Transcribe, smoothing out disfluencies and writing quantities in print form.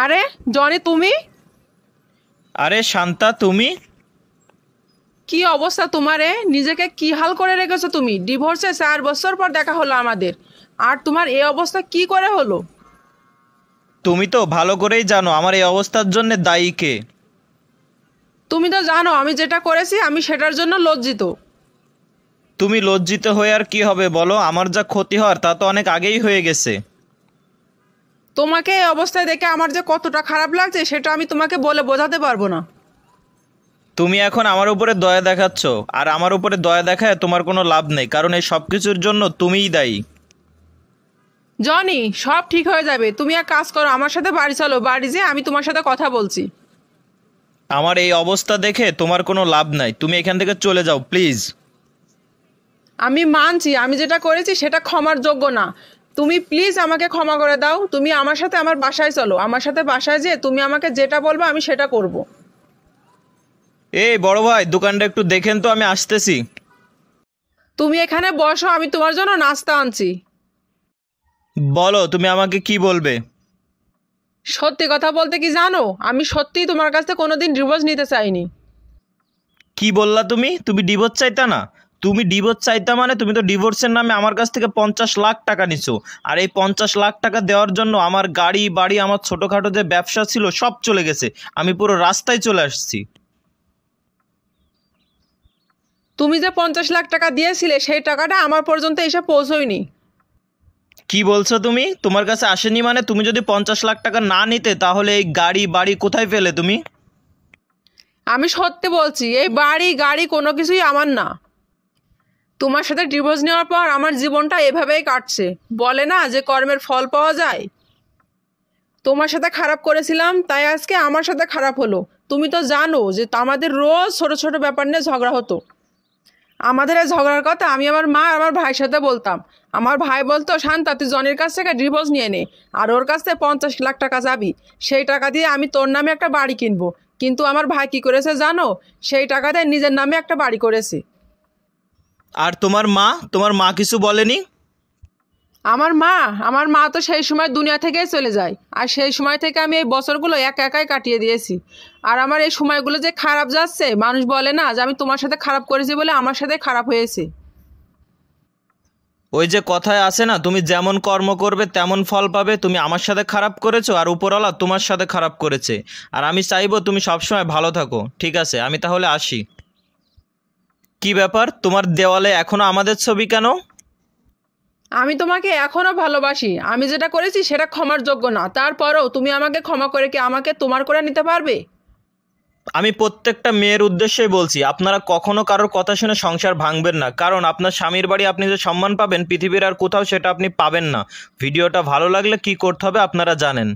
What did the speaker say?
আরে জনি, তুমি? আরে শান্তা, তুমি? কি অবস্থা তোমার? নিজেকে কি হাল করে রেখেছো তুমি? ডিভোর্সে 4 বছর পর দেখা হলো আমাদের, আর তোমার এই অবস্থা কি করে হলো? তুমি তো ভালো করেই জানো আমার এই অবস্থার জন্য দায়ী কে। তুমি তো জানো আমি যেটা করেছি আমি সেটার জন্য লজ্জিত। তুমি লজ্জিত হয়ে আর কি হবে বলো? আমার যা ক্ষতি হওয়ার তা তো অনেক আগেই হয়ে গেছে। তোমাকে এই অবস্থায় দেখে আমার যে কতটা খারাপ লাগছে সেটা আমি তোমাকে বলে বোঝাতে পারবো না। তুমি এখন আমার উপরে দয়া দেখাচ্ছ, আর আমার উপরে দয়া দেখায় তোমার কোনো লাভ নেই, কারণ এই সব কিছুর জন্য তুমিই দায়ী। জনি, সব ঠিক হয়ে যাবে। তুমি এক কাজ করো, আমার সাথে বাড়ি চলো, বাড়ি যেয়ে আমি তোমার সাথে কথা বলছি। আমার এই অবস্থা দেখে তোমার কোনো লাভ নাই, তুমি এখান থেকে চলে যাও প্লিজ। আমি মানছি আমি যেটা করেছি সেটা ক্ষমার যোগ্য না। তুমি প্লিজ আমাকে ক্ষমা করে দাও। তুমি আমার সাথে আমার বাসায় চলো, আমার সাথে বাসায় যেয়ে তুমি আমাকে যেটা বলবে আমি সেটা করব। এই বড় ভাই, দোকানটা একটু দেখেন তো, আমি আসতেছি। তুমি এখানে বসো, আমি তোমার জন্য নাস্তা আনছি। বলো তুমি আমাকে কি বলবে। সত্যি কথা বলতে কি জানো, আমি সত্যিই তোমার কাছ থেকে কোনোদিন ডিভোর্স নিতে চাইনি। কি বললা তুমি? তুমি ডিভোর্স চাইতা না? তুমি ডিভোর্স চাইতা মানে তুমি তো ডিভোর্সের নামে আমার কাছ থেকে 50 লাখ টাকা নিছো। আর এই 50 লাখ টাকা দেওয়ার জন্য আমার গাড়ি বাড়ি, আমার ছোটোখাটো যে ব্যবসা ছিল সব চলে গেছে। আমি পুরো রাস্তায় চলে আসছি। তুমি যে 50 লাখ টাকা দিয়েছিলে সেই টাকাটা আমার পর্যন্ত এসে পৌঁছয়নি। কি বলছো তুমি? তোমার কাছে আসেনি মানে? তুমি যদি 50 লাখ টাকা না নিতে তাহলে এই গাড়ি বাড়ি কোথায় ফেলে তুমি? আমি সত্যি বলছি, এই বাড়ি গাড়ি কোনো কিছুই আমার না। তোমার সাথে ডিভোর্স নেওয়ার পর আমার জীবনটা এভাবেই কাটছে। বলে না যে কর্মের ফল পাওয়া যায়। তোমার সাথে খারাপ করেছিলাম তাই আজকে আমার সাথে খারাপ হলো। তুমি তো জানো যে আমাদের রোজ ছোট ছোট ব্যাপার নিয়ে ঝগড়া হতো। আমাদের এই ঝগড়ার কথা আমি আমার মা আর আমার ভাইয়ের সাথে বলতাম। আমার ভাই বলতো, শান্তা তুই জনির কাছ থেকে ডিভোর্স নিয়ে নে, আর ওর কাছ থেকে 50 লাখ টাকা যাবি, সেই টাকা দিয়ে আমি তোর নামে একটা বাড়ি কিনবো। কিন্তু আমার ভাই কি করেছে জানো? সেই টাকা দিয়ে নিজের নামে একটা বাড়ি করেছে। আর তোমার মা কিছু বলেনি? আমার মা তো সেই সময় দুনিয়া থেকেই চলে যায়, আর সেই সময় থেকে আমি এই বছরগুলো একা একাই কাটিয়ে দিয়েছি। আর আমার এই সময়গুলো যে খারাপ যাচ্ছে, মানুষ বলে না যে আমি তোমার সাথে খারাপ করেছি বলে আমার সাথে খারাপ হয়েছে। ওই যে কথায় আছে না, তুমি যেমন কর্ম করবে তেমন ফল পাবে। তুমি আমার সাথে খারাপ করেছো আর উপরওয়ালা তোমার সাথে খারাপ করেছে। আর আমি চাইবো তুমি সবসময় ভালো থাকো। ঠিক আছে, আমি তাহলে আসি। কি ব্যাপার, তোমার দেওয়ালে এখনো আমাদের ছবি কেন? আমি তোমাকে এখনো ভালোবাসি। আমি যেটা করেছি সেটা ক্ষমার যোগ্য না, তারপরেও তুমি আমাকে ক্ষমা করে কি আমাকে তোমার করে নিতে পারবে? আমি প্রত্যেকটা মেয়ের উদ্দেশ্যেই বলছি, আপনারা কখনো কারোর কথা শুনে সংসার ভাঙবেন না, কারণ আপনার স্বামীর বাড়ি আপনি যে সম্মান পাবেন পৃথিবীর আর কোথাও সেটা আপনি পাবেন না। ভিডিওটা ভালো লাগলে কি করতে হবে আপনারা জানেন।